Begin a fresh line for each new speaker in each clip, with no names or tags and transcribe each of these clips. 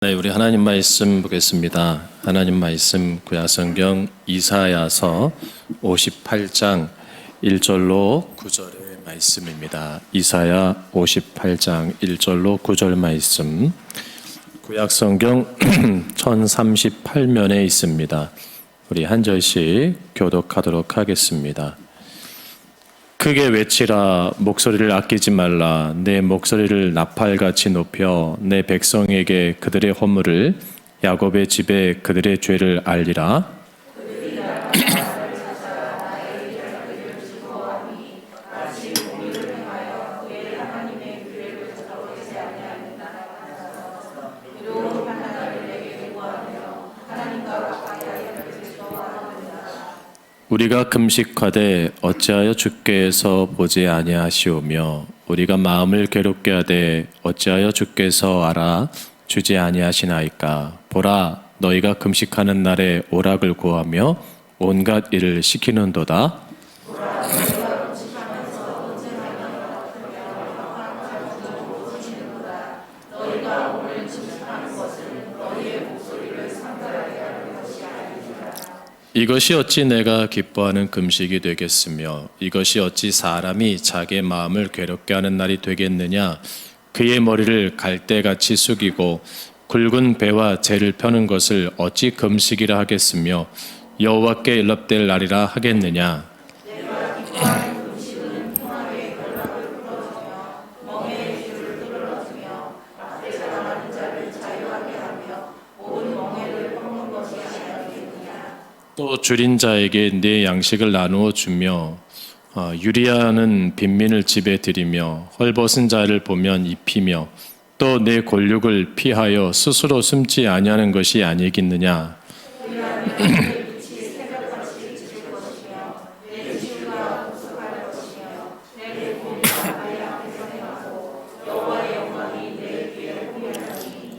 네, 우리 하나님 말씀 보겠습니다. 하나님 말씀 구약성경 이사야서 58장 1절로 9절의 말씀입니다. 이사야 58장 1절로 9절 말씀. 구약성경 1038면에 있습니다. 우리 한 절씩 교독하도록 하겠습니다. 크게 외치라, 목소리를 아끼지 말라. 내 목소리를 나팔같이 높여 내 백성에게 그들의 허물을, 야곱의 집에 그들의 죄를 알리라. 우리가 금식하되 어찌하여 주께서 보지 아니하시오며, 우리가 마음을 괴롭게 하되 어찌하여 주께서 알아주지 아니하시나이까. 보라, 너희가 금식하는 날에 오락을 구하며 온갖 일을 시키는도다. 이것이 어찌 내가 기뻐하는 금식이 되겠으며, 이것이 어찌 사람이 자기의 마음을 괴롭게 하는 날이 되겠느냐. 그의 머리를 갈대같이 숙이고 굵은 배와 재를 펴는 것을 어찌 금식이라 하겠으며, 여호와께 연락될 날이라 하겠느냐. 또 줄인 자에게 네 양식을 나누어 주며, 유리하는 빈민을 집에 들이며, 헐벗은 자를 보면 입히며, 또 내 골육을 피하여 스스로 숨지 아니하는 것이 아니겠느냐.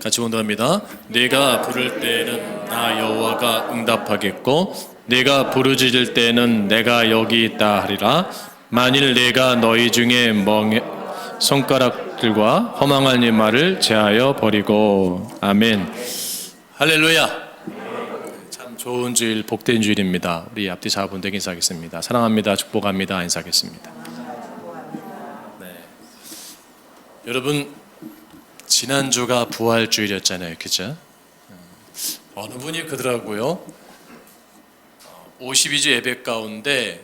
같이 원도합니다. 내가 부를 때에는 나 여호와가 응답하겠고, 내가 부르짖을 때에는 내가 여기 있다 하리라. 만일 내가 너희 중에 손가락들과 허망한 이 말을 제하여 버리고. 아멘. 할렐루야. 참 좋은 주일, 복된 주일입니다. 우리 앞뒤 자분들에게 인사하겠습니다. 사랑합니다, 축복합니다, 인사하겠습니다. 네. 여러분, 지난주가 부활주일이었잖아요, 그죠? 어느 분이 그러더라고요. 52주 예배 가운데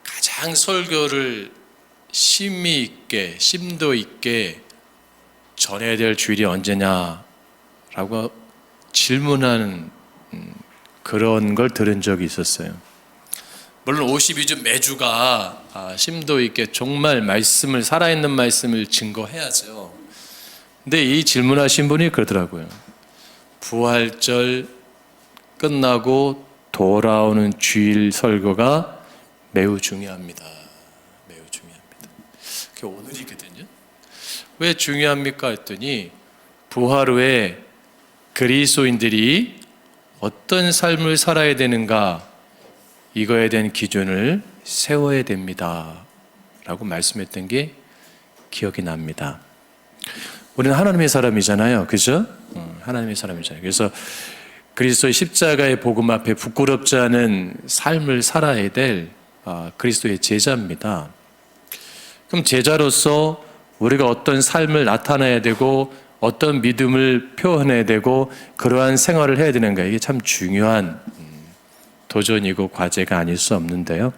가장 설교를 심미 있게, 심도 있게 전해야 될 주일이 언제냐라고 질문하는 그런 걸 들은 적이 있었어요. 물론 52주 매주가 심도 있게 정말 말씀을, 살아있는 말씀을 증거해야죠. 근데 이 질문하신 분이 그러더라고요. 부활절 끝나고 돌아오는 주일 설교가 매우 중요합니다. 매우 중요합니다. 그게 오늘이거든요. 왜 중요합니까 했더니, 부활 후에 그리스도인들이 어떤 삶을 살아야 되는가, 이거에 대한 기준을 세워야 됩니다 라고 말씀했던 게 기억이 납니다. 우리는 하나님의 사람이잖아요, 그죠? 하나님의 사람이잖아요. 그래서 그리스도의 십자가의 복음 앞에 부끄럽지 않은 삶을 살아야 될 그리스도의 제자입니다. 그럼 제자로서 우리가 어떤 삶을 나타내야 되고, 어떤 믿음을 표현해야 되고, 그러한 생활을 해야 되는가, 이게 참 중요한 도전이고 과제가 아닐 수 없는데요.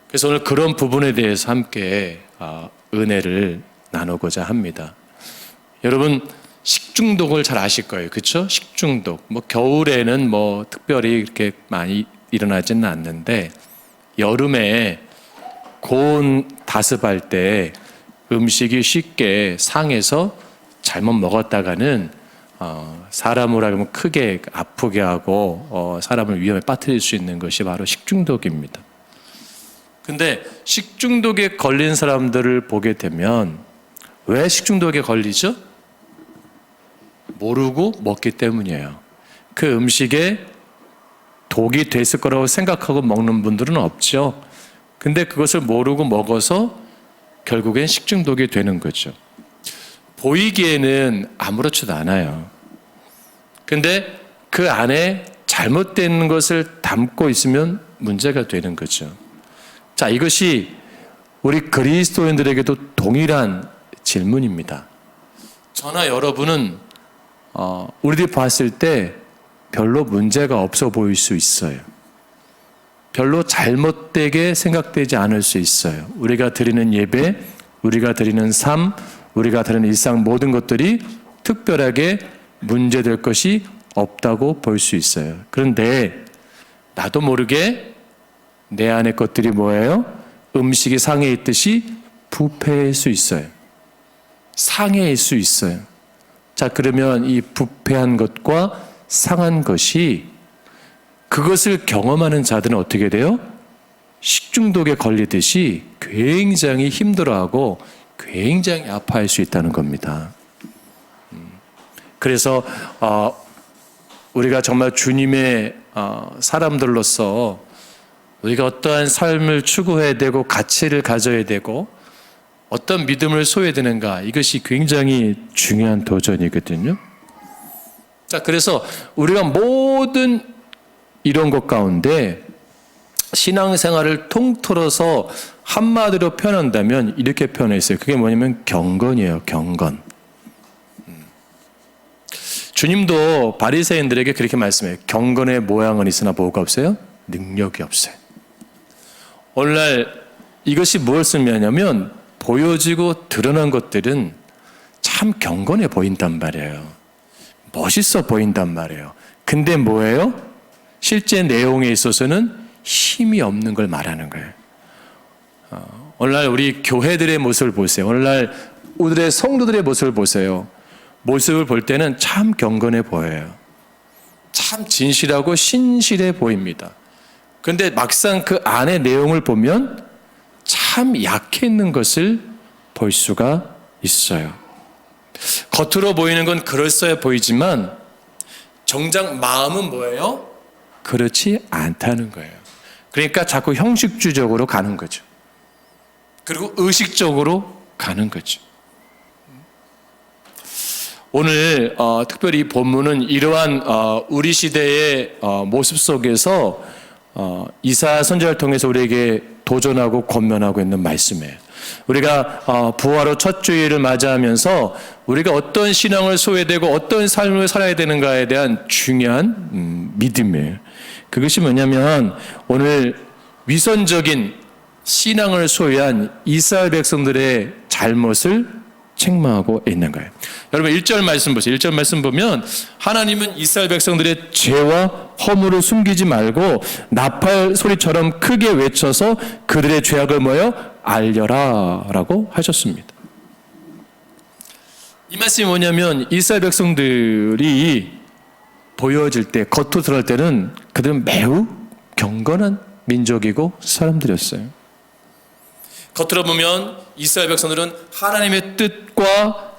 그래서 오늘 그런 부분에 대해서 함께 은혜를 나누고자 합니다. 여러분, 식중독을 잘 아실 거예요, 그렇죠? 식중독. 겨울에는 특별히 이렇게 많이 일어나지는 않는데, 여름에 고온 다습할 때 음식이 쉽게 상해서 잘못 먹었다가는 사람을 하면 크게 아프게 하고 사람을 위험에 빠뜨릴 수 있는 것이 바로 식중독입니다. 근데 식중독에 걸린 사람들을 보게 되면, 왜 식중독에 걸리죠? 모르고 먹기 때문이에요. 그 음식에 독이 됐을 거라고 생각하고 먹는 분들은 없죠. 근데 그것을 모르고 먹어서 결국엔 식중독이 되는 거죠. 보이기에는 아무렇지도 않아요. 근데 그 안에 잘못된 것을 담고 있으면 문제가 되는 거죠. 자, 이것이 우리 그리스도인들에게도 동일한 질문입니다. 저나 여러분은 우리들이 봤을 때 별로 문제가 없어 보일 수 있어요. 별로 잘못되게 생각되지 않을 수 있어요. 우리가 드리는 예배, 우리가 드리는 삶, 우리가 드리는 일상 모든 것들이 특별하게 문제될 것이 없다고 볼 수 있어요. 그런데 나도 모르게 내 안의 것들이 뭐예요? 음식이 상해 있듯이 부패일 수 있어요. 상해일 수 있어요. 자, 그러면 이 부패한 것과 상한 것이 그것을 경험하는 자들은 어떻게 돼요? 식중독에 걸리듯이 굉장히 힘들어하고 굉장히 아파할 수 있다는 겁니다. 그래서 우리가 정말 주님의 사람들로서 우리가 어떠한 삶을 추구해야 되고 가치를 가져야 되고 어떤 믿음을 소유해야 되는가, 이것이 굉장히 중요한 도전이거든요. 자, 그래서 우리가 모든 이런 것 가운데 신앙생활을 통틀어서 한마디로 표현한다면 이렇게 표현했어요. 그게 뭐냐면 경건이에요. 경건. 주님도 바리새인들에게 그렇게 말씀해요. 경건의 모양은 있으나 뭐가 없어요? 능력이 없어요. 오늘날 이것이 무엇을 의미하냐면 보여지고 드러난 것들은 참 경건해 보인단 말이에요. 멋있어 보인단 말이에요. 근데 뭐예요? 실제 내용에 있어서는 힘이 없는 걸 말하는 거예요. 오늘날 우리 교회들의 모습을 보세요. 오늘날 우리의 성도들의 모습을 보세요. 모습을 볼 때는 참 경건해 보여요. 참 진실하고 신실해 보입니다. 그런데 막상 그 안의 내용을 보면 참 약해 있는 것을 볼 수가 있어요. 겉으로 보이는 건 그럴싸해 보이지만 정작 마음은 뭐예요? 그렇지 않다는 거예요. 그러니까 자꾸 형식주의적으로 가는 거죠. 그리고 의식적으로 가는 거죠. 오늘 특별히 이 본문은 이러한 우리 시대의 모습 속에서 이사야 선지자를 통해서 우리에게 도전하고 권면하고 있는 말씀이에요. 우리가 부활 후 첫 주일을 맞이하면서 우리가 어떤 신앙을 소유해야 되고 어떤 삶을 살아야 되는가에 대한 중요한 믿음이에요. 그것이 뭐냐면 오늘 위선적인 신앙을 소유한 이스라엘 백성들의 잘못을 책망하고 있는 거예요. 여러분 1절 말씀 보세요. 1절 말씀 보면 하나님은 이스라엘 백성들의 죄와 허물을 숨기지 말고 나팔 소리처럼 크게 외쳐서 그들의 죄악을 뭐요? 알려라 라고 하셨습니다. 이 말씀이 뭐냐면 이스라엘 백성들이 보여질 때, 겉으로 드러날 때는 그들은 매우 경건한 민족이고 사람들이었어요. 겉으로 보면 이스라엘 백성들은 하나님의 뜻과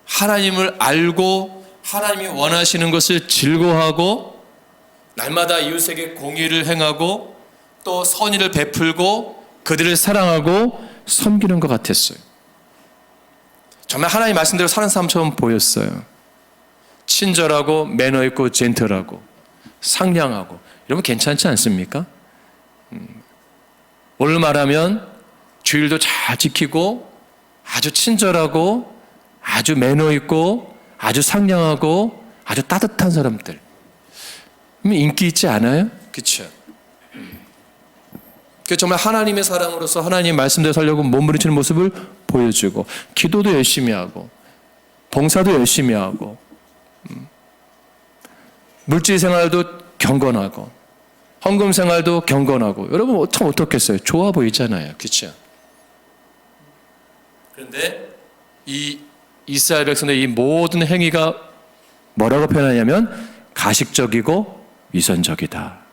하나님을 알고 하나님이 원하시는 것을 즐거워하고 날마다 이웃에게 공의를 행하고 또 선의를 베풀고 그들을 사랑하고 섬기는 것 같았어요. 정말 하나님 말씀대로 사는 사람처럼 보였어요. 친절하고 매너 있고 젠틀하고 상냥하고 이러면 괜찮지 않습니까? 오늘 말하면 주일도 잘 지키고 아주 친절하고 아주 매너 있고 아주 상냥하고 아주 따뜻한 사람들. 인기 있지 않아요? 그렇죠. 정말 하나님의 사람으로서 하나님 말씀대로 살려고 몸부림치는 모습을 보여주고 기도도 열심히 하고 봉사도 열심히 하고 물질 생활도 경건하고 헌금 생활도 경건하고 여러분 참 어떻겠어요? 좋아 보이잖아요. 그렇죠? 그런데 이 이스라엘 백성들의 이 모든 행위가 뭐라고 표현하냐면 가식적이고 위선적이다.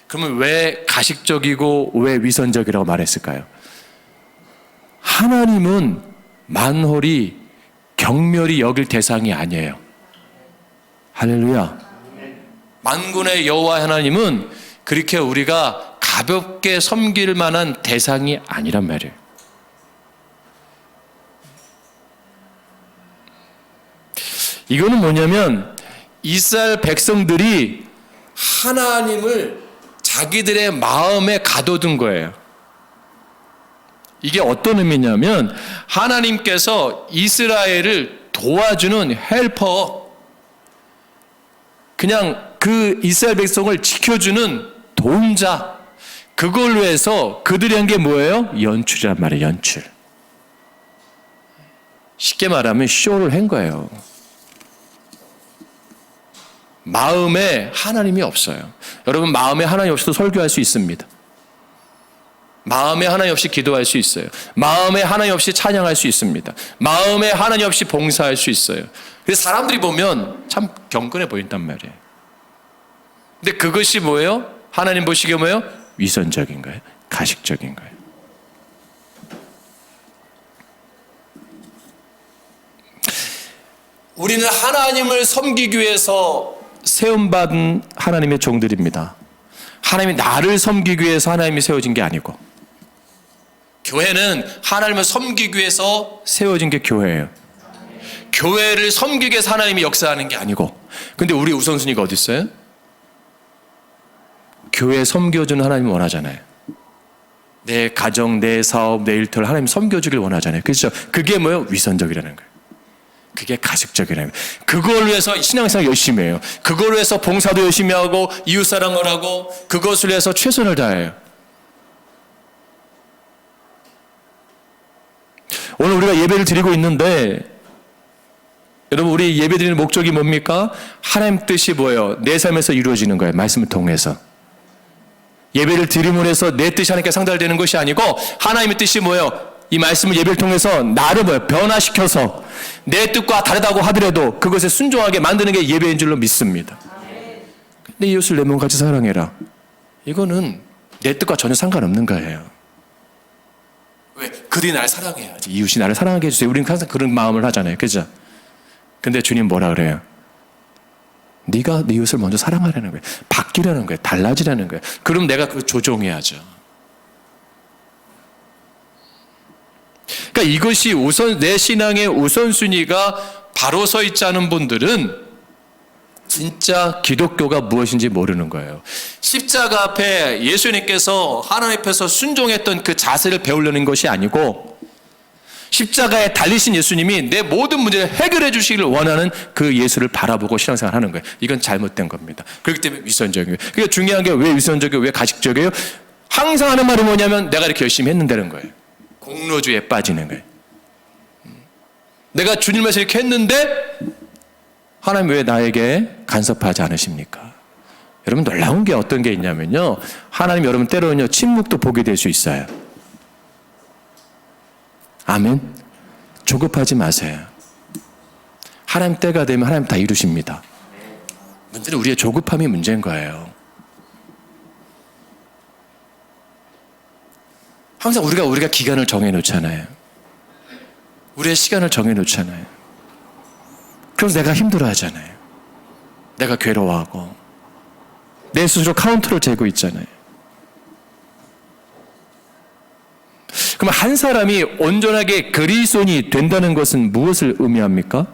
그러면 왜 가식적이고 왜 위선적이라고 말했을까요? 하나님은 만홀히 경멸히 여길 대상이 아니에요. 할렐루야. 만군의 여호와 하나님은 그렇게 우리가 가볍게 섬길 만한 대상이 아니란 말이에요. 이거는 뭐냐면 이스라엘 백성들이 하나님을 자기들의 마음에 가둬둔 거예요. 이게 어떤 의미냐면 하나님께서 이스라엘을 도와주는 헬퍼, 그냥 그 이스라엘 백성을 지켜주는 도움자, 그걸로 해서 그들이 한 게 뭐예요? 연출이란 말이에요. 연출. 쉽게 말하면 쇼를 한 거예요. 마음에 하나님이 없어요. 여러분, 마음에 하나님 없이도 설교할 수 있습니다. 마음에 하나님 없이 기도할 수 있어요. 마음에 하나님 없이 찬양할 수 있습니다. 마음에 하나님 없이 봉사할 수 있어요. 그래서 사람들이 보면 참 경건해 보인단 말이에요. 근데 그것이 뭐예요? 하나님 보시기에 뭐예요? 위선적인 거예요. 가식적인 거예요. 우리는 하나님을 섬기기 위해서 세움받은 하나님의 종들입니다. 하나님이 나를 섬기기 위해서 하나님이 세워진 게 아니고, 교회는 하나님을 섬기기 위해서 세워진 게 교회예요. 교회를 섬기기 위해서 하나님이 역사하는 게 아니고. 근데 우리 우선순위가 어디 있어요? 교회 섬겨주는 하나님 원하잖아요. 내 가정, 내 사업, 내 일터를 하나님 섬겨주길 원하잖아요. 그렇죠? 그게 뭐예요? 위선적이라는 거예요. 그게 가식적이라는 거예요. 그걸 위해서 신앙생활 열심히 해요. 그걸 위해서 봉사도 열심히 하고 이웃사랑을 하고 그것을 위해서 최선을 다해요. 오늘 우리가 예배를 드리고 있는데, 여러분, 우리 예배 드리는 목적이 뭡니까? 하나님 뜻이 뭐예요? 내 삶에서 이루어지는 거예요. 말씀을 통해서. 예배를 드림으로 해서 내 뜻이 하나님께 상달되는 것이 아니고, 하나님의 뜻이 뭐예요? 이 말씀을 예배를 통해서 나를 뭐예요? 변화시켜서 내 뜻과 다르다고 하더라도 그것에 순종하게 만드는 게 예배인 줄로 믿습니다. 내 이웃을 내 몸같이 사랑해라. 이거는 내 뜻과 전혀 상관없는 거예요. 왜? 그들이 나를 사랑해야지. 이웃이 나를 사랑하게 해주세요. 우리는 항상 그런 마음을 하잖아요. 그죠? 근데 주님 뭐라 그래요? 네가 네 이웃을 먼저 사랑하라는 거예요. 바뀌라는 거예요. 달라지라는 거예요. 그럼 내가 그걸 조종해야죠. 그러니까 이것이 내 신앙의 우선순위가 바로 서 있지 않은 분들은 진짜 기독교가 무엇인지 모르는 거예요. 십자가 앞에 예수님께서 하나님 앞에서 순종했던 그 자세를 배우려는 것이 아니고, 십자가에 달리신 예수님이 내 모든 문제를 해결해 주시기를 원하는 그 예수를 바라보고 신앙생활 하는 거예요. 이건 잘못된 겁니다. 그렇기 때문에 위선적이에요. 그러니까 중요한 게 왜 위선적이에요? 왜 가식적이에요? 항상 하는 말이 뭐냐면 내가 이렇게 열심히 했는다는 거예요. 공로주의에 빠지는 거예요. 내가 주님 말씀 이렇게 했는데 하나님 왜 나에게 간섭하지 않으십니까? 여러분, 놀라운 게 어떤 게 있냐면요, 하나님 여러분 때로는요 침묵도 복이 될 수 있어요. 아멘. 조급하지 마세요. 하나님 때가 되면 하나님 다 이루십니다. 문제는 우리의 조급함이 문제인 거예요. 항상 우리가 기간을 정해놓잖아요. 우리의 시간을 정해놓잖아요. 그래서 내가 힘들어하잖아요. 내가 괴로워하고 내 스스로 카운터를 재고 있잖아요. 그럼 한 사람이 온전하게 그리스도인이 된다는 것은 무엇을 의미합니까?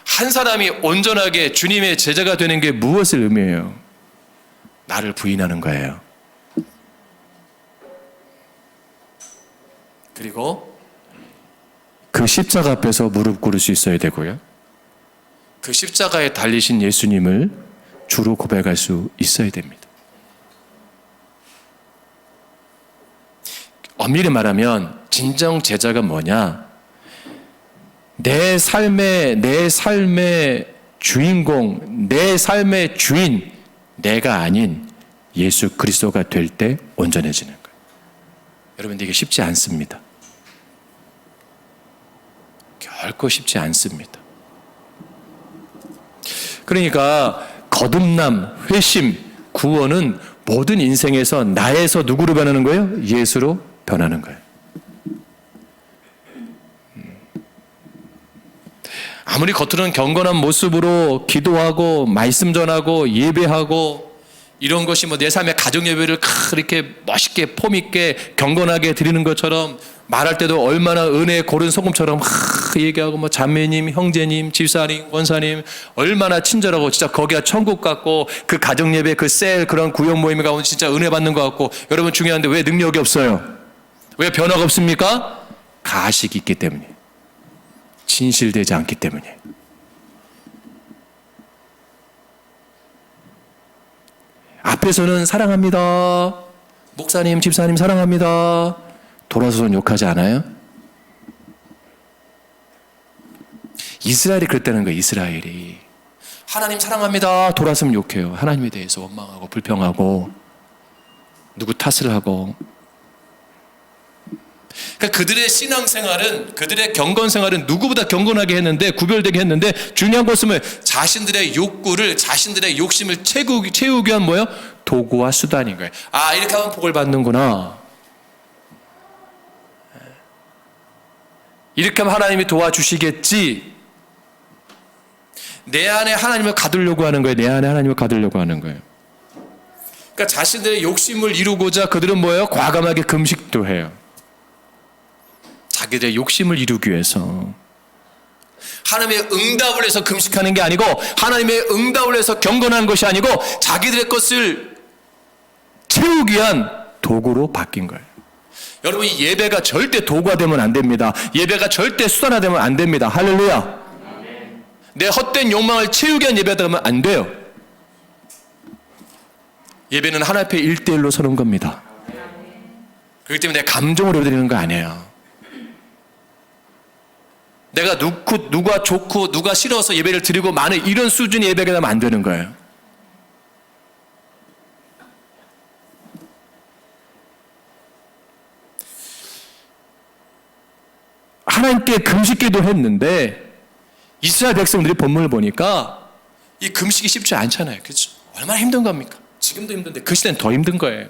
한 사람이 온전하게 주님의 제자가 되는 게 무엇을 의미해요? 나를 부인하는 거예요. 그리고 그 십자가 앞에서 무릎 꿇을 수 있어야 되고요. 그 십자가에 달리신 예수님을 주로 고백할 수 있어야 됩니다. 엄밀히 말하면 진정 제자가 뭐냐? 내 삶의 주인공, 내 삶의 주인, 내가 아닌 예수 그리스도가 될 때 온전해지는 거예요. 여러분, 이게 쉽지 않습니다. 결코 쉽지 않습니다. 그러니까 거듭남, 회심, 구원은 모든 인생에서 나에서 누구로 변하는 거예요? 예수로 변하는 거예요. 아무리 겉으로는 경건한 모습으로 기도하고 말씀 전하고 예배하고 이런 것이 뭐 내 삶의 가정 예배를 이렇게 멋있게 폼 있게 경건하게 드리는 것처럼 말할 때도 얼마나 은혜의 고른 소금처럼 얘기하고 뭐 자매님, 형제님, 집사님, 권사님 얼마나 친절하고 진짜 거기가 천국 같고 그 가정 예배 그 셀 그런 구역 모임 가운데 진짜 은혜 받는 것 같고 여러분 중요한데 왜 능력이 없어요? 왜 변화가 없습니까? 가식이 있기 때문이에요. 진실되지 않기 때문이에요. 앞에서는 사랑합니다. 목사님, 집사님 사랑합니다. 돌아서서는 욕하지 않아요? 이스라엘이 그랬다는 거예요. 이스라엘이 하나님 사랑합니다. 돌아서면 욕해요. 하나님에 대해서 원망하고 불평하고 누구 탓을 하고. 그러니까 그들의 신앙생활은 그들의 경건생활은 누구보다 경건하게 했는데 구별되게 했는데 중요한 것은 뭐예요? 자신들의 욕구를 자신들의 욕심을 채우기 위한 뭐예요? 도구와 수단인 거예요. 아 이렇게 하면 복을 받는구나. 이렇게 하면 하나님이 도와주시겠지. 내 안에 하나님을 가두려고 하는 거예요. 내 안에 하나님을 가두려고 하는 거예요. 그러니까 자신들의 욕심을 이루고자 그들은 뭐예요? 과감하게 금식도 해요. 자기들의 욕심을 이루기 위해서. 하나님의 응답을 해서 금식하는 게 아니고 하나님의 응답을 해서 경건하는 것이 아니고 자기들의 것을 채우기 위한 도구로 바뀐 거예요. 여러분 이 예배가 절대 도구가 되면 안 됩니다. 예배가 절대 수단화 되면 안 됩니다. 할렐루야. 내 헛된 욕망을 채우기 위한 예배가 되면 안 돼요. 예배는 하나님 앞에 1대1로 서는 겁니다. 그렇기 때문에 내 감정으로 드리는 거 아니에요. 내가 누가 좋고 누가 싫어서 예배를 드리고 많은 이런 수준의 예배가 되면 안 되는 거예요. 하나님께 금식기도 했는데 이스라엘 백성들이 본문을 보니까 이 금식이 쉽지 않잖아요. 그렇죠? 얼마나 힘든 겁니까? 지금도 힘든데 그 시대는 더 힘든 거예요.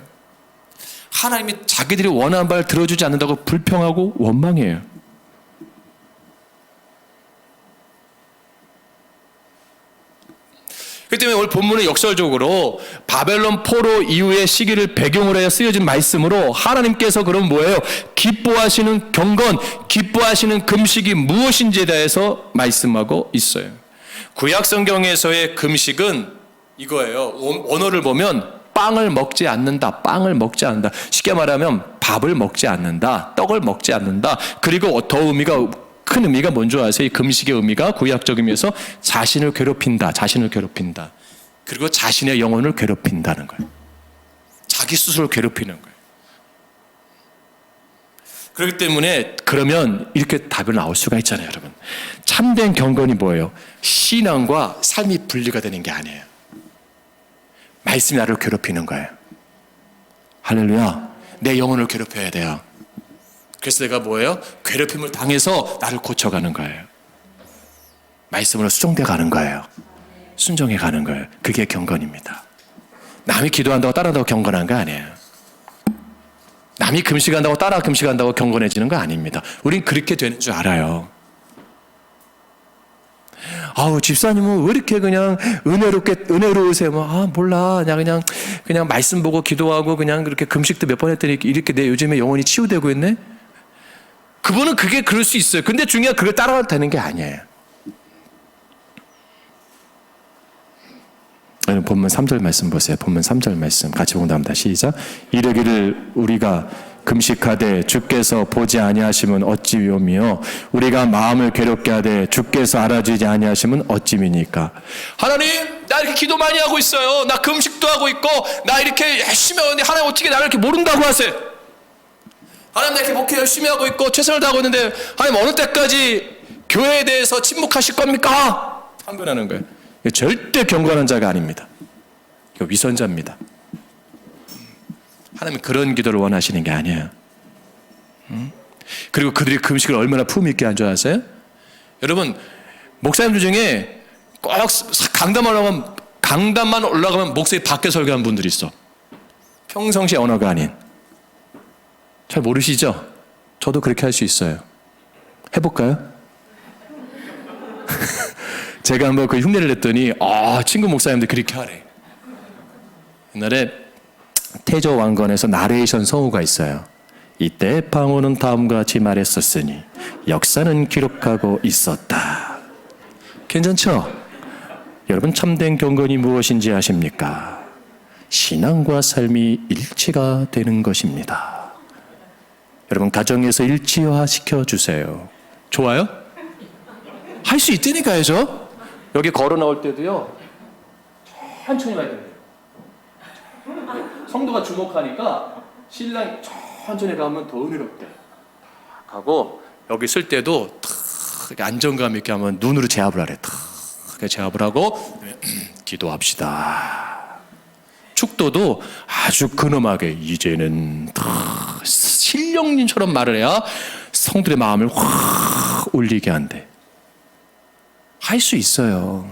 하나님이 자기들이 원하는 바를 들어주지 않는다고 불평하고 원망해요. 그렇기 때문에 오늘 본문은 역설적으로 바벨론 포로 이후의 시기를 배경으로 해서 쓰여진 말씀으로 하나님께서 그럼 뭐예요? 기뻐하시는 경건, 기뻐하시는 금식이 무엇인지에 대해서 말씀하고 있어요. 구약 성경에서의 금식은 이거예요. 언어를 보면 빵을 먹지 않는다, 빵을 먹지 않는다. 쉽게 말하면 밥을 먹지 않는다, 떡을 먹지 않는다. 그리고 더 큰 의미가 뭔지 아세요? 이 금식의 의미가 구약적 의미에서 자신을 괴롭힌다, 자신을 괴롭힌다. 그리고 자신의 영혼을 괴롭힌다는 거예요. 자기 스스로를 괴롭히는 거예요. 그렇기 때문에 그러면 이렇게 답이 나올 수가 있잖아요, 여러분. 참된 경건이 뭐예요? 신앙과 삶이 분리가 되는 게 아니에요. 말씀이 나를 괴롭히는 거예요. 할렐루야. 내 영혼을 괴롭혀야 돼요. 그래서 내가 뭐예요? 괴롭힘을 당해서 나를 고쳐가는 거예요. 말씀으로 수정돼 가는 거예요. 순종해 가는 거예요. 그게 경건입니다. 남이 기도한다고 따라한다고 경건한 거 아니에요. 남이 금식한다고 따라 금식한다고 경건해지는 거 아닙니다. 우린 그렇게 되는 줄 알아요. 아우 집사님은 왜 이렇게 그냥 은혜로우세요? 몰라 그냥 말씀 보고 기도하고 그냥 그렇게 금식도 몇 번 했더니 이렇게 내 요즘에 영혼이 치유되고 있네. 그분은 그게 그럴 수 있어요. 근데 중요한 그걸 따라가도 되는 게 아니에요. 본문 3절 말씀 보세요. 본문 3절 말씀 같이 공부합니다. 시작. 이르기를 우리가 금식하되 주께서 보지 아니하시면 어찌 위험이요 우리가 마음을 괴롭게 하되 주께서 알아주지 아니하시면 어찌 미니까. 하나님 나 이렇게 기도 많이 하고 있어요. 나 금식도 하고 있고 나 이렇게 열심히 하는데 하나님 어떻게 나를 이렇게 모른다고 하세요? 하나님 나 이렇게 목회 열심히 하고 있고 최선을 다하고 있는데 하나님 어느 때까지 교회에 대해서 침묵하실 겁니까? 판단하는 거예요. 절대 경건한 자가 아닙니다. 이거 위선자입니다. 하나님은 그런 기도를 원하시는 게 아니에요. 그리고 그들이 금식을 얼마나 품위 있게 한 줄 아세요? 여러분 목사님들 중에 꼭 강단만 올라가면 목사님 밖에 설교하는 분들이 있어. 평상시 언어가 아닌. 잘 모르시죠? 저도 그렇게 할 수 있어요. 해볼까요? 제가 한번 그 흉내를 냈더니 친구 목사님들 그렇게 하래. 옛날에 태조 왕건에서 나레이션 성우가 있어요. 이때 방호는 다음과 같이 말했었으니 역사는 기록하고 있었다. 괜찮죠? 여러분, 참된 경건이 무엇인지 아십니까? 신앙과 삶이 일치가 되는 것입니다. 여러분, 가정에서 일치화 시켜주세요. 좋아요? 할 수 있다니까요. 저 여기 걸어 나올 때도요, 천천히 가야 돼요. 성도가 주목하니까 신랑이 천천히 가면 더 은혜롭대. 가고 여기 쓸 때도 탁 안정감 있게 하면 눈으로 제압을 하래. 탁 제압을 하고 기도합시다. 축도도 아주 근엄하게 이제는 탁 신령님처럼 말을 해야 성들의 마음을 확 울리게 한대. 할 수 있어요.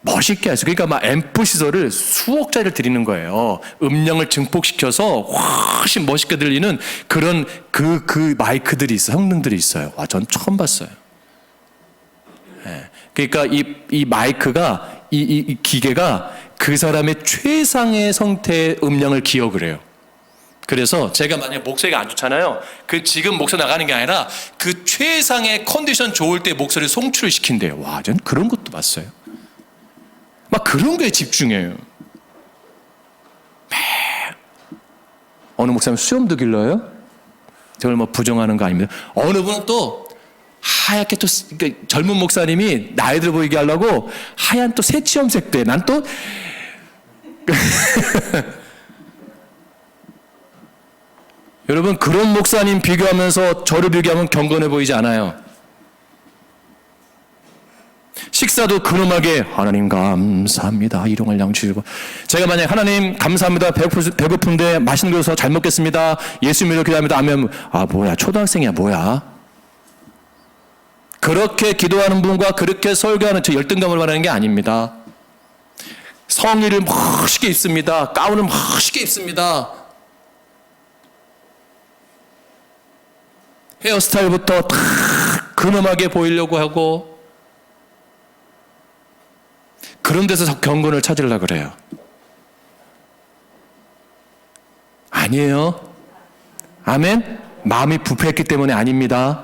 멋있게 하세요. 그러니까 막 앰프 시설을 수억짜리를 드리는 거예요. 음량을 증폭시켜서 훨씬 멋있게 들리는 그런 그 마이크들이 있어요. 성능들이 있어요. 와, 전 처음 봤어요. 네. 그러니까 이 마이크가 이 기계가 그 사람의 최상의 성태의 음량을 기억을 해요. 그래서 제가 만약에 목소리가 안 좋잖아요. 그 지금 목소리 나가는 게 아니라 그 최상의 컨디션 좋을 때 목소리를 송출을 시킨대요. 와, 전 그런 것도 봤어요. 막 그런 거에 집중해요. 어느 목사님 수염도 길러요? 저걸 뭐 부정하는 거 아닙니다. 어느 분은 또 하얗게 또 그러니까 젊은 목사님이 나이 들어 보이게 하려고 하얀 또 새치염색도 해. 난 또 여러분, 그런 목사님 비교하면서 저를 비교하면 경건해 보이지 않아요. 식사도 근엄하게 하나님 감사합니다. 일용할 양 주시고, 제가 만약 하나님 감사합니다. 배고픈데 맛있는 거 줘서 잘 먹겠습니다. 예수 믿어 기도합니다. 하면 아 뭐야 초등학생이야 뭐야. 그렇게 기도하는 분과 그렇게 설교하는 저 열등감을 말하는 게 아닙니다. 성의를 멋있게 입습니다. 가운을 멋있게 입습니다. 헤어스타일부터 다 근엄하게 보이려고 하고 그런 데서 경건을 찾으려고 그래요. 아니에요. 아멘? 마음이 부패했기 때문에 아닙니다.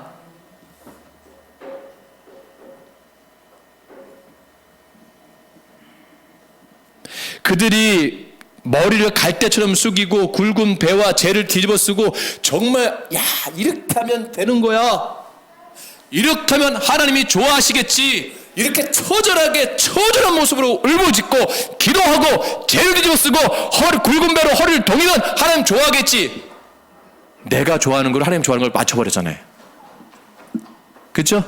그들이 머리를 갈대처럼 숙이고 굵은 배와 재를 뒤집어 쓰고 정말 야 이렇게 하면 되는 거야. 이렇게 하면 하나님이 좋아하시겠지. 이렇게 처절한 모습으로 울부짖고 기도하고 재를 뒤집어 쓰고 굵은 배로 허리를 동이면 하나님 좋아하겠지. 내가 좋아하는 걸 하나님 좋아하는 걸 맞춰버렸잖아요. 그렇죠?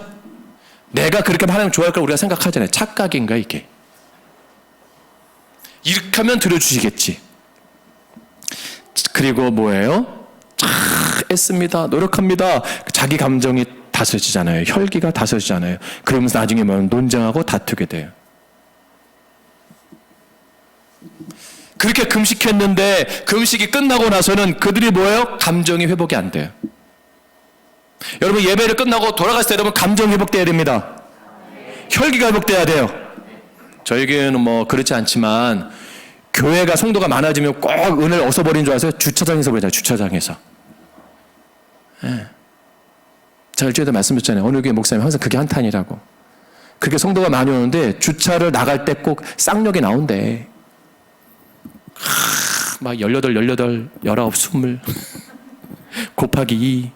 내가 그렇게 하면 하나님 좋아할 걸 우리가 생각하잖아요. 착각인가 이게. 이렇게 하면 들어주시겠지. 그리고 뭐예요? 애씁니다. 노력합니다. 자기 감정이 다스려지잖아요. 혈기가 다스려지잖아요. 그러면서 나중에 논쟁하고 다투게 돼요. 그렇게 금식했는데 금식이 끝나고 나서는 그들이 뭐예요? 감정이 회복이 안 돼요. 여러분, 예배를 끝나고 돌아갔을 때 여러분 감정 회복돼야 됩니다. 혈기가 회복돼야 돼요. 저희 교회는 뭐 그렇지 않지만 교회가 성도가 많아지면 꼭 은혜를 얻어버리는 줄 아세요? 주차장에서 그러잖아요. 주차장에서. 네. 제가 일주일에 말씀드렸잖아요. 어느 교회 목사님 항상 그게 한탄이라고. 그렇게 성도가 많이 오는데 주차를 나갈 때 꼭 쌍욕이 나온대. 막 18, 19, 19, 20 곱하기 2.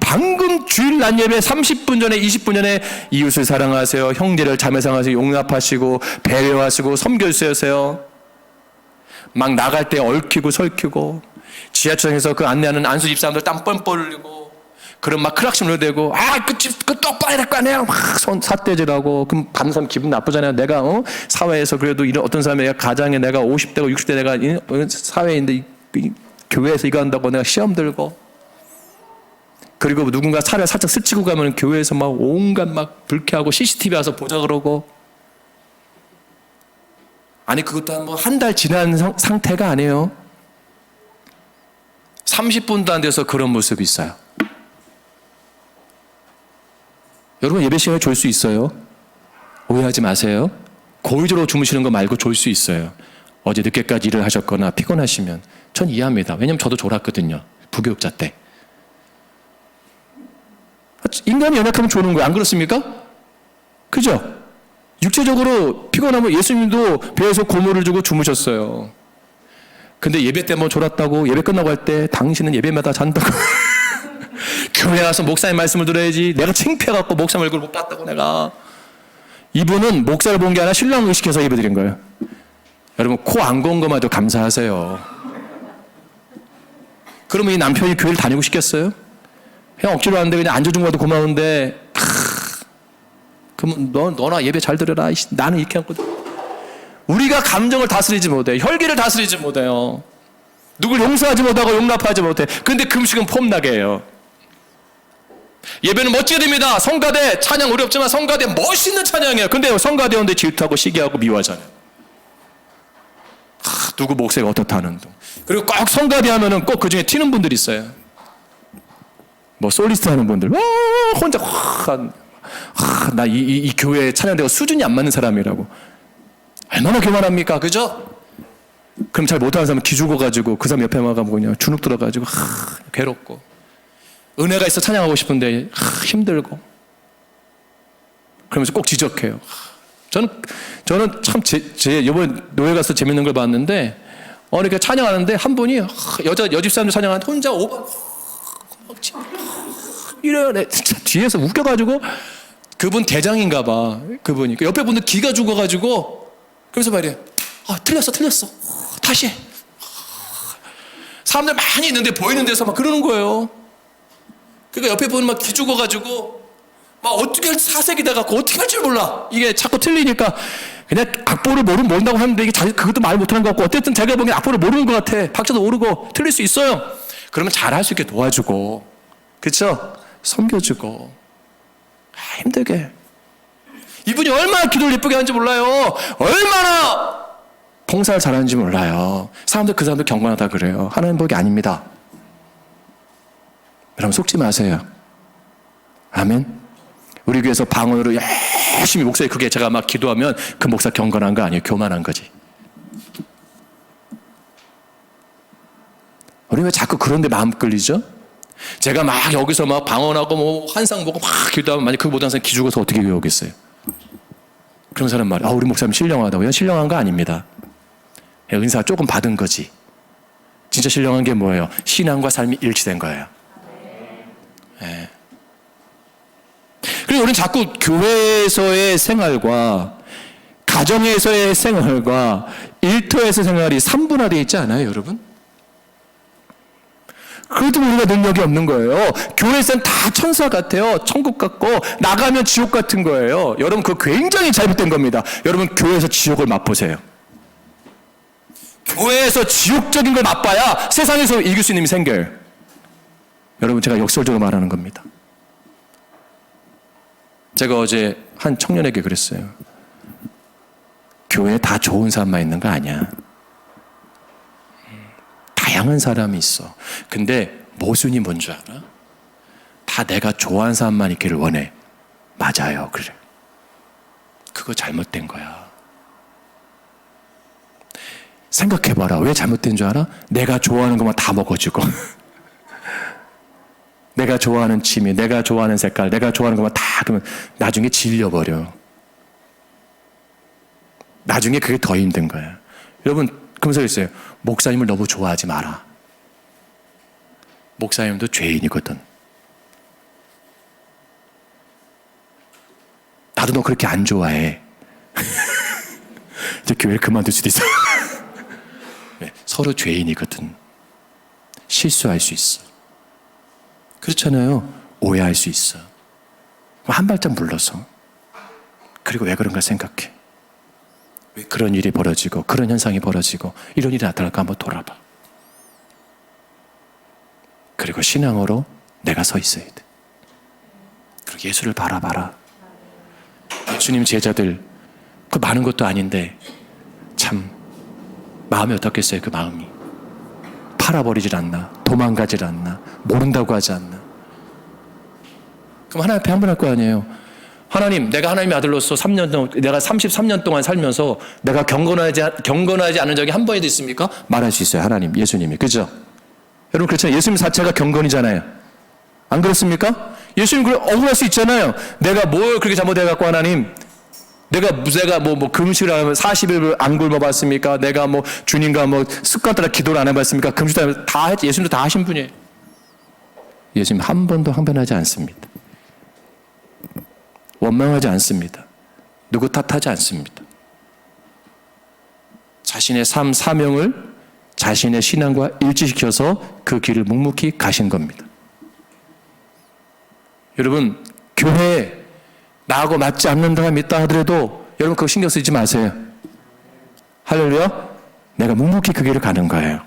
방금 주일 낮 예배 30분 전에 20분 전에 이웃을 사랑하세요. 형제를 자매 사랑하세요. 용납하시고 배려하시고 섬겨주세요. 막 나갈 때 얽히고 설키고 지하철에서 그 안내하는 안수 집사람들 땀 뻘뻘 흘리고 그럼 막 크락심 흘려대고 그 똑바로 해야 될 거 아니에요. 막 삿대질하고 그럼 받는 사람 기분 나쁘잖아요. 내가 사회에서 그래도 이런 어떤 사람이 내가 가장에 내가 50대고 60대 내가 사회인데 교회에서 이거 한다고 내가 시험 들고 그리고 누군가 차를 살짝 스치고 가면 교회에서 막 온갖 막 불쾌하고 CCTV 와서 보자 그러고 아니 그것도 뭐 한 달 지난 상태가 아니에요. 30분도 안 돼서 그런 모습이 있어요. 여러분 예배 시간에 졸 수 있어요. 오해하지 마세요.
고의적으로 주무시는 거 말고 졸 수 있어요. 어제 늦게까지 일을 하셨거나 피곤하시면. 전 이해합니다. 왜냐면 저도 졸았거든요. 부교육자 때. 인간이 연약하면 조는 거예요. 안 그렇습니까? 그죠? 육체적으로 피곤하면 예수님도 배에서 고물을 주고 주무셨어요. 근데 예배 때 뭐 졸았다고 예배 끝나고 할 때 당신은 예배마다 잔다고 교회 와서 목사님 말씀을 들어야지. 내가 창피해갖고 목사님 얼굴 못 봤다고 내가. 이분은 목사를 본 게 아니라 신랑 의식해서 예배 드린 거예요. 여러분 코 안 고운 것마저 감사하세요. 그러면 이 남편이 교회를 다니고 싶겠어요? 그냥 억지로 하는데 그냥 앉아준 것도 고마운데 그럼 너나 예배 잘 들어라. 나는 이렇게 하거든. 우리가 감정을 다스리지 못해요. 혈기를 다스리지 못해요. 누굴 용서하지 못하고 용납하지 못해. 근데 금식은 폼나게 해요. 예배는 멋지게 됩니다. 성가대 찬양 어렵지만 성가대 멋있는 찬양이에요. 근데 성가대 오는데 질투하고 시기하고 미워하잖아요. 누구 목소리가 어떻다는 둥. 그리고 꼭 성가대 하면은 꼭 그중에 튀는 분들이 있어요. 뭐 솔리스트 하는 분들 혼자 나 이 교회 찬양대가 수준이 안 맞는 사람이라고. 얼마나 교만합니까? 그죠? 그럼 잘 못하는 사람은 기죽어가지고 그 사람 옆에 와가지고 그냥 주눅 들어가지고 괴롭고 은혜가 있어 찬양하고 싶은데 힘들고 그러면서 꼭 지적해요. 저는 참 이번에 노예 가서 재밌는 걸 봤는데 이렇게 찬양하는데 한 분이 여집 사람들 찬양하는데 혼자 5번 이래요. 진짜 뒤에서 웃겨가지고 그분 대장인가 봐. 그분이 옆에 분들 기가 죽어가지고 그래서 말이에요. 틀렸어 다시 해. 사람들 많이 있는데 보이는 데서 막 그러는 거예요. 그러니까 옆에 분은 막 기 죽어가지고 막 어떻게 사색이 돼갖고 어떻게 할 줄 몰라. 이게 자꾸 틀리니까 그냥 악보를 모른다고 하는데 이게 그것도 말 못하는 것 같고 어쨌든 제가 보기엔 악보를 모르는 것 같아. 박자도 모르고 틀릴 수 있어요. 그러면 잘할 수 있게 도와주고 그렇죠? 섬겨주고 힘들게. 이분이 얼마나 기도를 예쁘게 하는지 몰라요. 얼마나 봉사를 잘하는지 몰라요. 그 사람들 경건하다 그래요. 하나님 복이 아닙니다. 여러분 속지 마세요. 아멘. 우리 교회에서 방언으로 열심히 목소리 크게 제가 막 기도하면 그 목사 경건한 거 아니에요. 교만한 거지. 우리 왜 자꾸 그런 데 마음 끌리죠? 제가 막 여기서 막 방언하고 뭐 환상 보고 막 기도하면 만약 그거 못하는 사람이 기죽어서 어떻게 교회 오겠어요? 그런 사람 말이에요. 우리 목사님 신령하다고요? 신령한 거 아닙니다. 은사 조금 받은 거지. 진짜 신령한 게 뭐예요? 신앙과 삶이 일치된 거예요. 네. 그리고 우리는 자꾸 교회에서의 생활과 가정에서의 생활과 일터에서의 생활이 3분화되어 있지 않아요, 여러분? 그래도 우리가 능력이 없는 거예요. 교회에서는 다 천사 같아요. 천국 같고 나가면 지옥 같은 거예요. 여러분 그거 굉장히 잘못된 겁니다. 여러분 교회에서 지옥을 맛보세요. 교회에서 지옥적인 걸 맛봐야 세상에서 이길 수 있는 힘이 생겨요. 여러분 제가 역설적으로 말하는 겁니다. 제가 어제 한 청년에게 그랬어요. 교회에 다 좋은 사람만 있는 거 아니야. 다양한 사람이 있어. 근데 모순이 뭔지 알아? 다 내가 좋아하는 사람만 있기를 원해. 맞아요. 그래. 그거 잘못된 거야. 생각해봐라. 왜 잘못된 줄 알아? 내가 좋아하는 것만 다 먹어주고 내가 좋아하는 취미, 내가 좋아하는 색깔, 내가 좋아하는 것만 다 그러면 나중에 질려버려. 나중에 그게 더 힘든 거야. 여러분 그러면서 있어요. 목사님을 너무 좋아하지 마라. 목사님도 죄인이거든. 나도 너 그렇게 안 좋아해. 이제 교회를 그만둘 수도 있어. 네, 서로 죄인이거든. 실수할 수 있어. 그렇잖아요. 오해할 수 있어. 한 발짝 물러서. 그리고 왜 그런가 생각해. 왜 그런 일이 벌어지고 그런 현상이 벌어지고 이런 일이 나타날까 한번 돌아봐. 그리고 신앙으로 내가 서 있어야 돼. 그리고 예수를 바라봐라. 예수님 제자들 그 많은 것도 아닌데 참 마음이 어떻겠어요. 그 마음이 팔아버리질 않나, 도망가질 않나, 모른다고 하지 않나. 그럼 하나님 앞에 한 번 할 거 아니에요. 하나님, 내가 하나님의 아들로서 3년 동안, 내가 33년 동안 살면서 내가 경건하지 않은 적이 한 번이도 있습니까? 말할 수 있어요. 하나님, 예수님이. 그죠? 여러분, 그렇잖아요. 예수님 자체가 경건이잖아요. 안 그렇습니까? 예수님 억울할 수 있잖아요. 내가 뭘 그렇게 잘못해갖고 하나님, 내가 금식을 하면 40일 안 굶어봤습니까? 내가 주님과 습관 따라 기도를 안 해봤습니까? 금식도 하면서 예수님도 다 하신 분이에요. 예수님 한 번도 항변하지 않습니다. 원망하지 않습니다. 누구 탓하지 않습니다. 자신의 삶 사명을 자신의 신앙과 일치시켜서 그 길을 묵묵히 가신 겁니다. 여러분, 교회에 나하고 맞지 않는 사람이 있다 하더라도 여러분 그거 신경 쓰지 마세요. 할렐루야. 내가 묵묵히 그 길을 가는 거예요.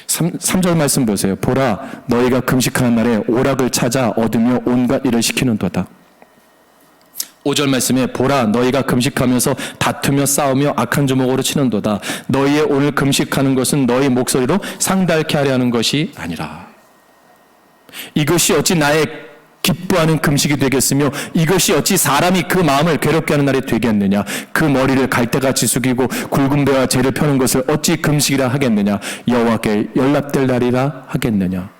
3절 말씀 보세요. 보라, 너희가 금식하는 날에 오락을 찾아 얻으며 온갖 일을 시키는도다. 5절 말씀에 보라, 너희가 금식하면서 다투며 싸우며 악한 주먹으로 치는도다. 너희의 오늘 금식하는 것은 너희 목소리로 상달케 하려 하는 것이 아니라. 이것이 어찌 나의 기뻐하는 금식이 되겠으며 이것이 어찌 사람이 그 마음을 괴롭게 하는 날이 되겠느냐. 그 머리를 갈대같이 숙이고 굵은 배와 재를 펴는 것을 어찌 금식이라 하겠느냐. 여호와께 연락될 날이라 하겠느냐.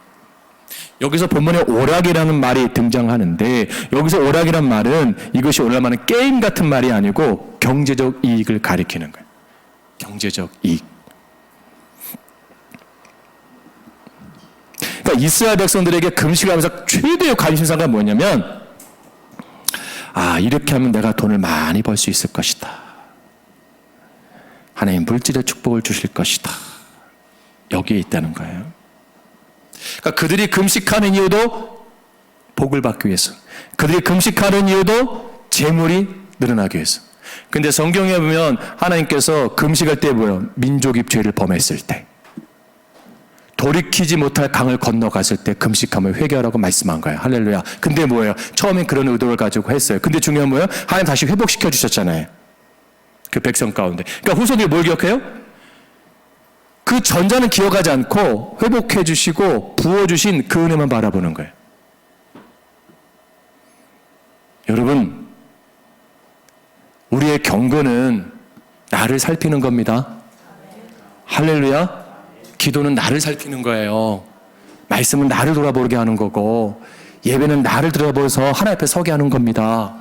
여기서 본문에 오락이라는 말이 등장하는데 여기서 오락이란 말은 이것이 오늘 말하는 게임 같은 말이 아니고 경제적 이익을 가리키는 거예요. 경제적 이익. 그러니까 이스라엘 백성들에게 금식하면서 최대의 관심사가 뭐냐면 이렇게 하면 내가 돈을 많이 벌 수 있을 것이다. 하나님 물질의 축복을 주실 것이다. 여기에 있다는 거예요. 그러니까 그들이 금식하는 이유도 복을 받기 위해서. 그들이 금식하는 이유도 재물이 늘어나기 위해서. 근데 성경에 보면 하나님께서 금식할 때 뭐예요? 민족이 죄를 범했을 때. 돌이키지 못할 강을 건너갔을 때 금식하면 회개하라고 말씀한 거예요. 할렐루야. 근데 뭐예요? 처음엔 그런 의도를 가지고 했어요. 근데 중요한 뭐예요? 하나님 다시 회복시켜 주셨잖아요. 그 백성 가운데. 그러니까 후손들이 뭘 기억해요? 그 전자는 기억하지 않고 회복해 주시고 부어주신 그 은혜만 바라보는 거예요. 여러분, 우리의 경건은 나를 살피는 겁니다. 할렐루야. 기도는 나를 살피는 거예요. 말씀은 나를 돌아보게 하는 거고 예배는 나를 돌아보면서 하나님 앞에 서게 하는 겁니다.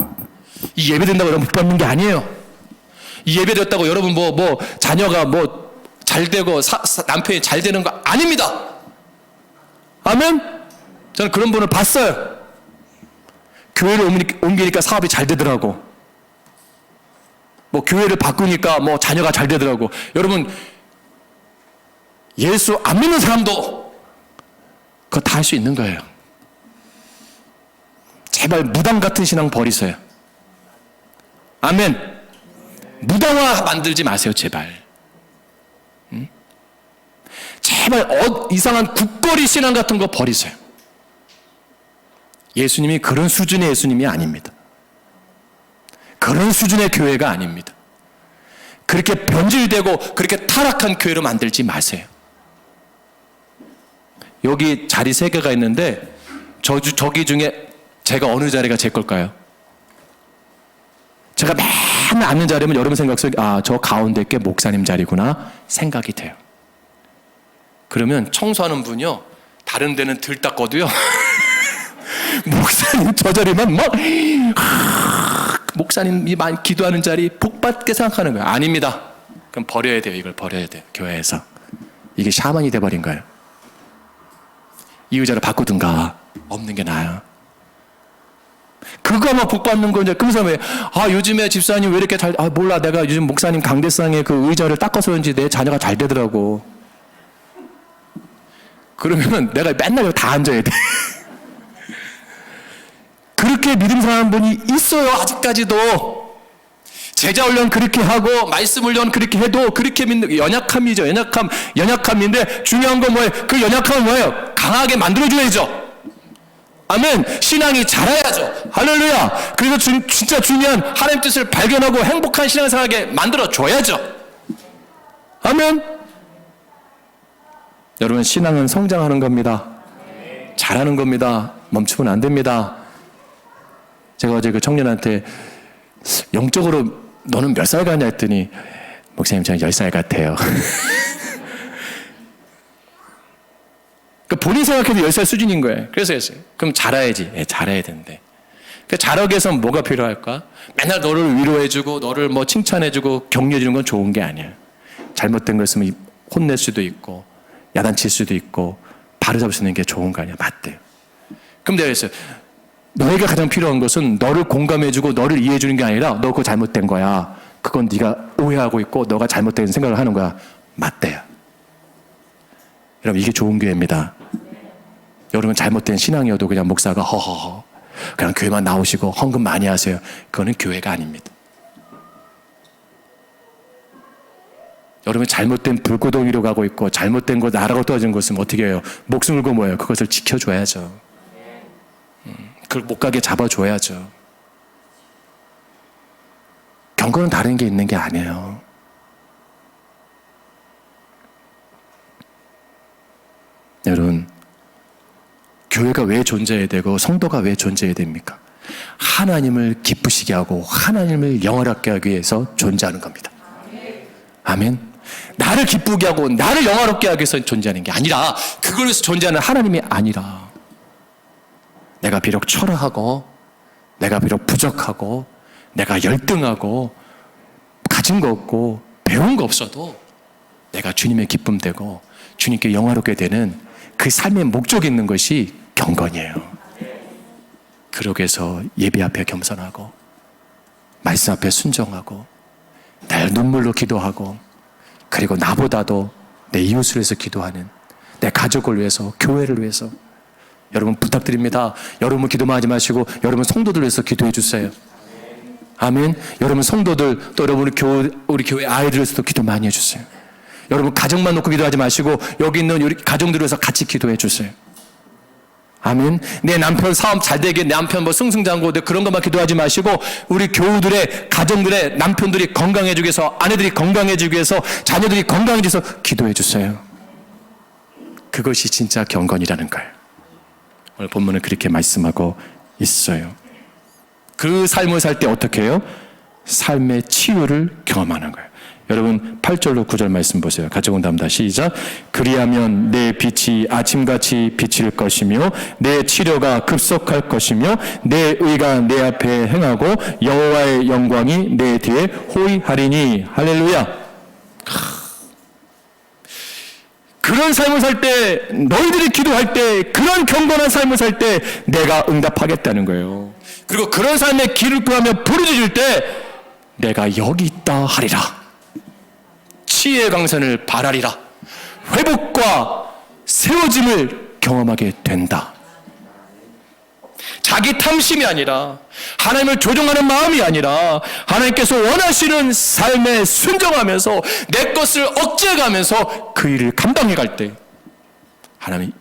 이 예배 된다고 여러분 복 받는 게 아니에요. 이 예배 됐다고 여러분 자녀가 잘 되고 남편이 잘 되는 거 아닙니다. 아멘? 저는 그런 분을 봤어요. 교회를 옮기니까 사업이 잘 되더라고. 교회를 바꾸니까 자녀가 잘 되더라고. 여러분, 예수 안 믿는 사람도 그거 다 할 수 있는 거예요. 제발 무당 같은 신앙 버리세요. 아멘. 무당화 만들지 마세요, 제발. 제발 이상한 국거리 신앙 같은 거 버리세요. 예수님이 그런 수준의 예수님이 아닙니다. 그런 수준의 교회가 아닙니다. 그렇게 변질되고 그렇게 타락한 교회로 만들지 마세요. 여기 자리 3개가 있는데 저기 중에 제가 어느 자리가 제 걸까요? 제가 맨날 앉는 자리면 여러분 생각 속에 저 가운데 게 목사님 자리구나 생각이 돼요. 그러면 청소하는 분이요 다른 데는 들 닦아도요 목사님 저 자리만 목사님이 많이 기도하는 자리 복받게 생각하는 거예요. 아닙니다. 그럼 버려야 돼요. 이걸 버려야 돼요. 교회에서. 이게 샤먼이 돼버린 거예요. 이 의자를 바꾸든가 없는 게 나아요. 그거만 복받는 건데 그러면서 왜 요즘에 집사님 왜 이렇게 잘 몰라 내가 요즘 목사님 강대상에 그 의자를 닦아서 그런지 내 자녀가 잘 되더라고. 그러면 내가 맨날 여기 다 앉아야 돼. 그렇게 믿음 사는 분이 있어요. 아직까지도. 제자 훈련 그렇게 하고 말씀 훈련 그렇게 해도 그렇게 믿는 연약함이죠. 연약함인데 중요한 건 뭐예요? 그 연약함은 뭐예요? 강하게 만들어줘야죠. 아멘. 신앙이 자라야죠. 할렐루야. 그래서 진짜 중요한 하나님 뜻을 발견하고 행복한 신앙생활하게 만들어줘야죠. 아멘. 여러분 신앙은 성장하는 겁니다. 잘하는 겁니다. 멈추면 안 됩니다. 제가 어제 그 청년한테 영적으로 너는 몇 살 같냐 했더니 목사님 저는 10살 같아요. 그러니까 본인 생각해도 10살 수준인 거예요. 그래서 했어요. 그럼 잘해야지. 예, 잘해야 된대. 그 잘하기 위해서는 뭐가 필요할까? 맨날 너를 위로해주고 너를 뭐 칭찬해주고 격려해주는 건 좋은 게 아니야. 잘못된 거 있으면 혼낼 수도 있고 야단칠 수도 있고 바로잡을 수 있는 게 좋은 거 아니야. 맞대요. 그럼 내가 했어요. 너에게 가장 필요한 것은 너를 공감해주고 너를 이해해주는 게 아니라 너 그거 잘못된 거야. 그건 네가 오해하고 있고 너가 잘못된 생각을 하는 거야. 맞대요. 여러분 이게 좋은 교회입니다. 여러분 잘못된 신앙이어도 그냥 목사가 허허허 그냥 교회만 나오시고 헌금 많이 하세요. 그거는 교회가 아닙니다. 여러분 잘못된 불구덩이로 가고 있고 잘못된 거 나라고 떨어진 것은 어떻게 해요? 목숨 걸고 뭐예요? 그것을 지켜줘야죠. 그걸 못 가게 잡아줘야죠. 경건은 다른 게 있는 게 아니에요. 여러분 교회가 왜 존재해야 되고 성도가 왜 존재해야 됩니까? 하나님을 기쁘시게 하고 하나님을 영화롭게 하기 위해서 존재하는 겁니다. 아멘. 나를 기쁘게 하고 나를 영화롭게 하기 위해서 존재하는 게 아니라 그걸 위해서 존재하는 하나님이 아니라 내가 비록 초라하고 내가 비록 부족하고 내가 열등하고 가진 거 없고 배운 거 없어도 내가 주님의 기쁨 되고 주님께 영화롭게 되는 그 삶의 목적이 있는 것이 경건이에요. 그러기 위해서 예배 앞에 겸손하고 말씀 앞에 순종하고 날 눈물로 기도하고 그리고 나보다도 내 이웃을 위해서 기도하는 내 가족을 위해서 교회를 위해서 여러분 부탁드립니다. 여러분 기도만 하지 마시고 여러분 성도들 위해서 기도해 주세요. 아멘. 여러분 성도들 또 여러분 우리 교회 아이들 위해서도 기도 많이 해주세요. 여러분 가정만 놓고 기도하지 마시고 여기 있는 우리 가정들 위해서 같이 기도해 주세요. 아멘. 내 남편 사업 잘 되게 내 남편 뭐 승승장구 그런 것만 기도하지 마시고 우리 교우들의 가정들의 남편들이 건강해지기 위해서 아내들이 건강해지기 위해서 자녀들이 건강해지기 위해서 기도해 주세요. 그것이 진짜 경건이라는 거예요. 오늘 본문은 그렇게 말씀하고 있어요. 그 삶을 살 때 어떻게 해요? 삶의 치유를 경험하는 거예요. 여러분 8절로 9절 말씀 보세요. 같이 본답니다. 시작. 그리하면 내 빛이 아침같이 비칠 것이며 내 치료가 급속할 것이며 내 의가 내 앞에 행하고 여호와의 영광이 내 뒤에 호위하리니. 할렐루야. 그런 삶을 살 때 너희들이 기도할 때 그런 경건한 삶을 살 때 내가 응답하겠다는 거예요. 그리고 그런 삶의 길을 구하며 부르짖을 때 내가 여기 있다 하리라. 치유의 강선을 바라리라. 회복과 세워짐을 경험하게 된다. 자기 탐심이 아니라 하나님을 조종하는 마음이 아니라 하나님께서 원하시는 삶에 순종하면서 내 것을 억제해가면서 그 일을 감당해갈 때 하나님이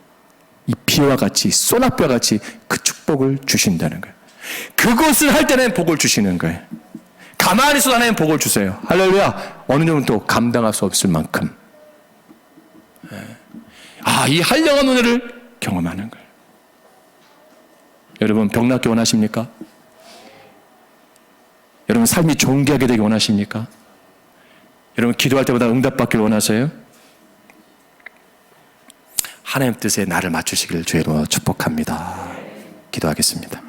이 비와 같이 소낙비와 같이 그 축복을 주신다는 거예요. 그것을 할 때는 복을 주시는 거예요. 가만히 있어도 하나님 복을 주세요. 할렐루야. 어느 정도 감당할 수 없을 만큼 이 한량한 은혜를 경험하는 거예요. 여러분 병낫기 원하십니까? 여러분 삶이 존귀하게 되기 원하십니까? 여러분 기도할 때마다 응답받길 원하세요? 하나님 뜻에 나를 맞추시길 주의 이름으로 축복합니다. 기도하겠습니다.